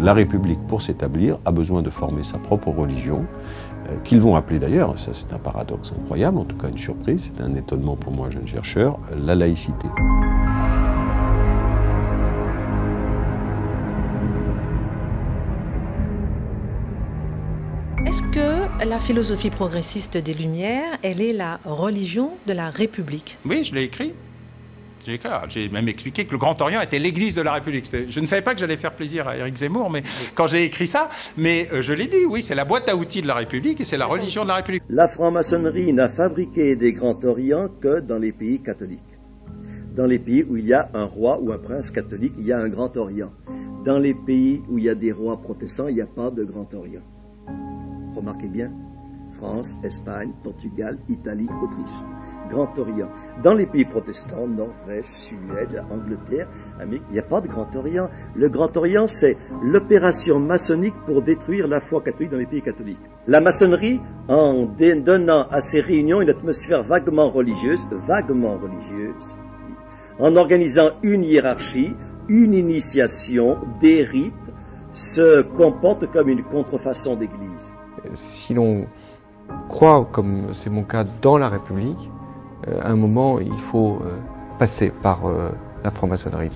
La République, pour s'établir, a besoin de former sa propre religion, qu'ils vont appeler d'ailleurs, ça c'est un paradoxe incroyable, en tout cas une surprise, c'est un étonnement pour moi, jeune chercheur, la laïcité. Est-ce que la philosophie progressiste des Lumières, elle est la religion de la République? Oui, je l'ai écrit. J'ai même expliqué que le Grand Orient était l'église de la République. Je ne savais pas que j'allais faire plaisir à Éric Zemmour, mais quand j'ai écrit ça, je l'ai dit, oui, c'est la boîte à outils de la République et c'est la religion de la République. La franc-maçonnerie n'a fabriqué des Grands Orients que dans les pays catholiques. Dans les pays où il y a un roi ou un prince catholique, il y a un Grand Orient. Dans les pays où il y a des rois protestants, il n'y a pas de Grand Orient. Remarquez bien, France, Espagne, Portugal, Italie, Autriche. Grand Orient. Dans les pays protestants, Norvège, Suède, Angleterre, Amérique, il n'y a pas de Grand Orient. Le Grand Orient, c'est l'opération maçonnique pour détruire la foi catholique dans les pays catholiques. La maçonnerie, en donnant à ces réunions une atmosphère vaguement religieuse, en organisant une hiérarchie, une initiation, des rites, se comporte comme une contrefaçon d'église. Si l'on croit, comme c'est mon cas, dans la République, à un moment, il faut passer par la franc-maçonnerie.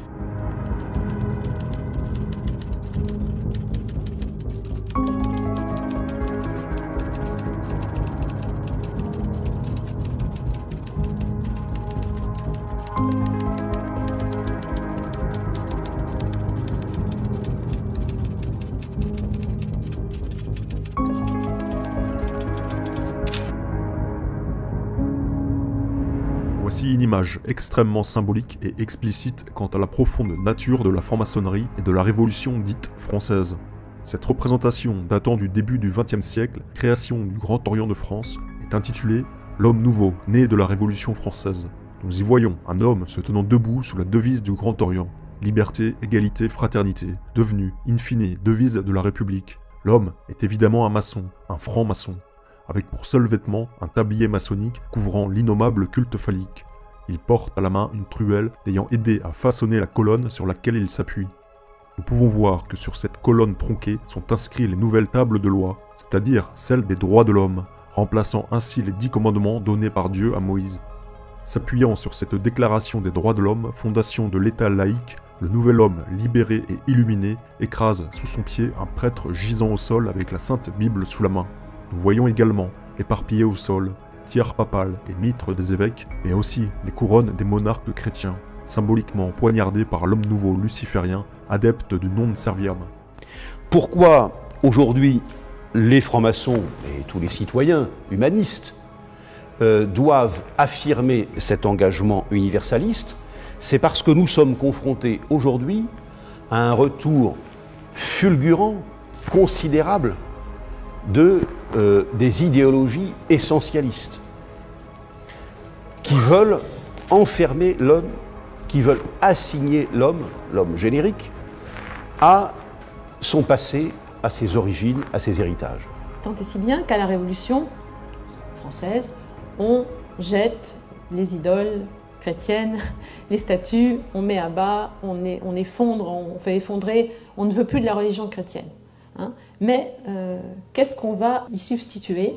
Voici une image extrêmement symbolique et explicite quant à la profonde nature de la franc-maçonnerie et de la Révolution dite française. Cette représentation datant du début du XXe siècle, création du Grand Orient de France, est intitulée « L'homme nouveau, né de la Révolution française ». Nous y voyons un homme se tenant debout sous la devise du Grand Orient, liberté, égalité, fraternité, devenue, in fine, devise de la République. L'homme est évidemment un maçon, un franc-maçon, avec pour seul vêtement un tablier maçonnique couvrant l'innommable culte phallique. Il porte à la main une truelle ayant aidé à façonner la colonne sur laquelle il s'appuie. Nous pouvons voir que sur cette colonne tronquée sont inscrits les nouvelles tables de loi, c'est-à-dire celles des droits de l'homme, remplaçant ainsi les 10 commandements donnés par Dieu à Moïse. S'appuyant sur cette déclaration des droits de l'homme, fondation de l'État laïque, le nouvel homme, libéré et illuminé, écrase sous son pied un prêtre gisant au sol avec la Sainte Bible sous la main. Nous voyons également, éparpillés au sol, tiares papales et mitres des évêques, mais aussi les couronnes des monarques chrétiens, symboliquement poignardés par l'homme nouveau luciférien, adepte du non serviam. Pourquoi aujourd'hui les francs-maçons et tous les citoyens humanistes doivent affirmer cet engagement universaliste? C'est parce que nous sommes confrontés aujourd'hui à un retour fulgurant, considérable, des idéologies essentialistes qui veulent enfermer l'homme, qui veulent assigner l'homme générique, à son passé, à ses origines, à ses héritages. Tant et si bien qu'à la Révolution française, on jette les idoles chrétiennes, les statues, on met à bas, on effondre, on fait effondrer, on ne veut plus de la religion chrétienne. Hein. Mais qu'est-ce qu'on va y substituer?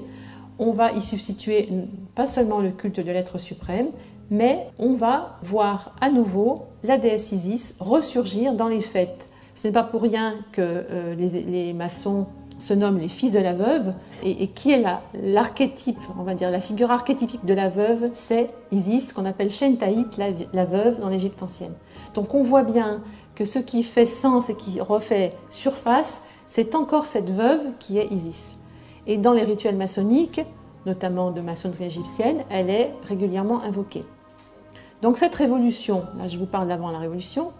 On va y substituer pas seulement le culte de l'être suprême, mais on va voir à nouveau la déesse Isis ressurgir dans les fêtes. Ce n'est pas pour rien que les maçons se nomment les fils de la veuve, et qui est l'archétype, on va dire la figure archétypique de la veuve, c'est Isis, qu'on appelle Shentait, la veuve dans l'Égypte ancienne. Donc on voit bien que ce qui fait sens et qui refait surface, c'est encore cette veuve qui est Isis. Et dans les rituels maçonniques, notamment de maçonnerie égyptienne, elle est régulièrement invoquée. Donc cette révolution, là je vous parle d'avant la révolution,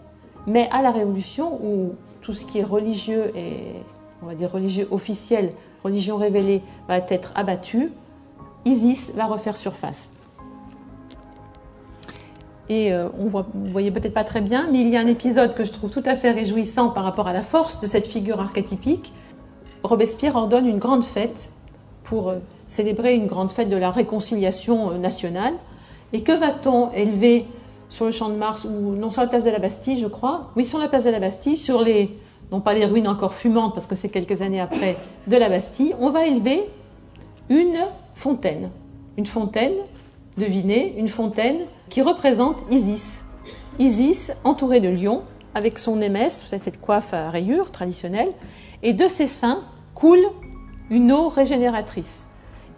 mais à la révolution où tout ce qui est religieux et, on va dire, religieux officiel, religion révélée, va être abattu, Isis va refaire surface. Et vous voyez peut-être pas très bien, mais il y a un épisode que je trouve tout à fait réjouissant par rapport à la force de cette figure archétypique. Robespierre ordonne une grande fête pour célébrer une grande fête de la réconciliation nationale. Et que va-t-on élever sur le champ de Mars, ou non, sur la place de la Bastille, je crois, oui, sur la place de la Bastille, sur les non pas les ruines encore fumantes, parce que c'est quelques années après, de la Bastille, on va élever une fontaine. Une fontaine, devinez, une fontaine qui représente Isis. Isis entourée de lions, avec son émesse, vous savez, cette coiffe à rayures traditionnelle, et de ses seins coule une eau régénératrice.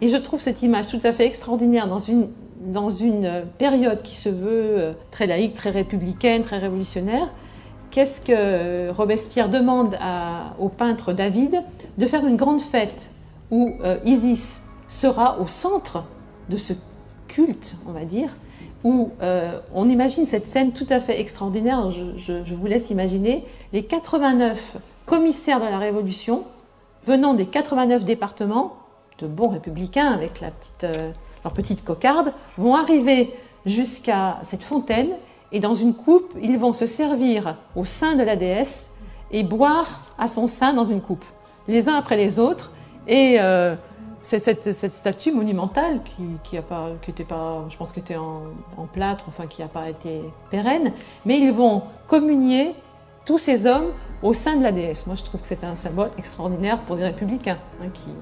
Et je trouve cette image tout à fait extraordinaire dans une période qui se veut très laïque, très républicaine, très révolutionnaire. Qu'est-ce que Robespierre demande au peintre David? De faire une grande fête où Isis sera au centre de ce culte, on va dire, où on imagine cette scène tout à fait extraordinaire. Je vous laisse imaginer les 89 commissaires de la Révolution venant des 89 départements, de bons républicains avec leur petite cocarde, vont arriver jusqu'à cette fontaine et dans une coupe, ils vont se servir au sein de la déesse et boire à son sein dans une coupe, les uns après les autres. Et c'est cette statue monumentale qui était pas, je pense, qui était en plâtre, enfin qui n'a pas été pérenne, mais ils vont communier tous ces hommes au sein de la déesse. Moi, je trouve que c'est un symbole extraordinaire pour des républicains qui...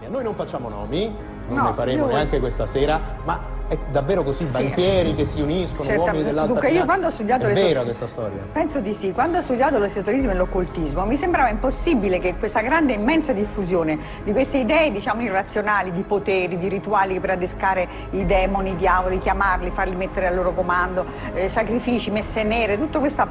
Noi non facciamo nomi, non ne faremo neanche questa sera, ma è davvero così? Banchieri che si uniscono, uomini dell'alta Dunque, io quando ho studiato è vera questa storia? Penso di sì. Quando ho studiato l'esoterismo e l'occultismo mi sembrava impossibile che questa grande, immensa diffusione di queste idee, diciamo, irrazionali, di poteri, di rituali per adescare i demoni, i diavoli, chiamarli, farli mettere al loro comando, sacrifici, messe nere, tutto questo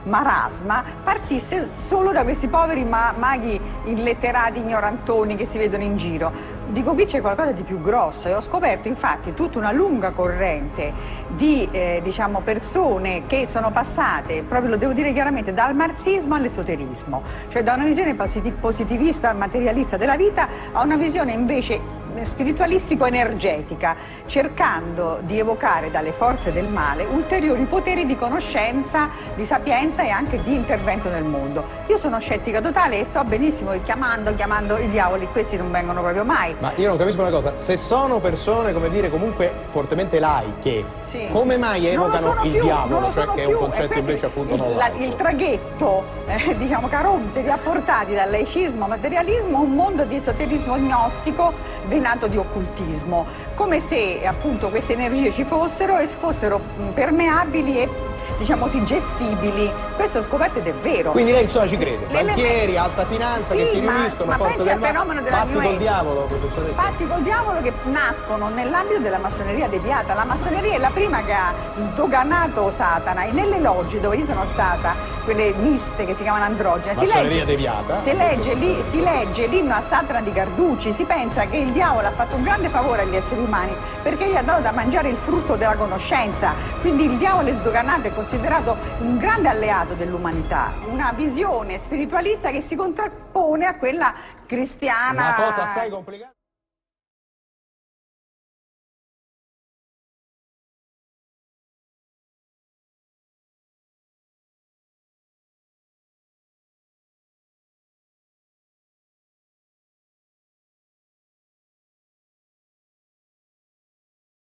marasma partisse solo da questi poveri maghi illetterati, ignorantoni che si vedono in giro. Dico, qui c'è qualcosa di più grosso e ho scoperto infatti tutta una lunga corrente di diciamo, persone che sono passate, proprio lo devo dire chiaramente, dal marxismo all'esoterismo, cioè da una visione positivista, materialista della vita a una visione invece spiritualistico-energetica, cercando di evocare dalle forze del male ulteriori poteri di conoscenza, di sapienza e anche di intervento nel mondo. Io sono scettica totale e so benissimo che chiamando i diavoli questi non vengono proprio mai. Ma io non capisco una cosa, se sono persone, come dire, comunque fortemente laiche, sì, come mai evocano il diavolo, cioè che è un concetto invece appunto nuovo? Il traghetto, diciamo, Caronte li ha portati dal laicismo, materialismo a un mondo di esoterismo gnostico venato di occultismo, come se appunto queste energie ci fossero e fossero permeabili e, diciamo così, gestibili. Questo ho scoperto ed è vero. Quindi lei insomma ci crede? Banchieri, alta finanza, sì, che si riuniscono, ma pensi al fenomeno della patti col diavolo, professoressa? Patti col diavolo che nascono nell'ambito della massoneria deviata. La massoneria è la prima che ha sdoganato Satana e nelle logge dove io sono stata, quelle miste che si chiamano androgene, massoneria deviata? Si legge l'inno a Satana di Carducci, si pensa che il diavolo ha fatto un grande favore agli esseri umani perché gli ha dato da mangiare il frutto della conoscenza, quindi il diavolo è sdoganato e considerato un grande alleato dell'umanità, una visione spiritualista che si contrappone a quella cristiana. Una cosa assai complicata.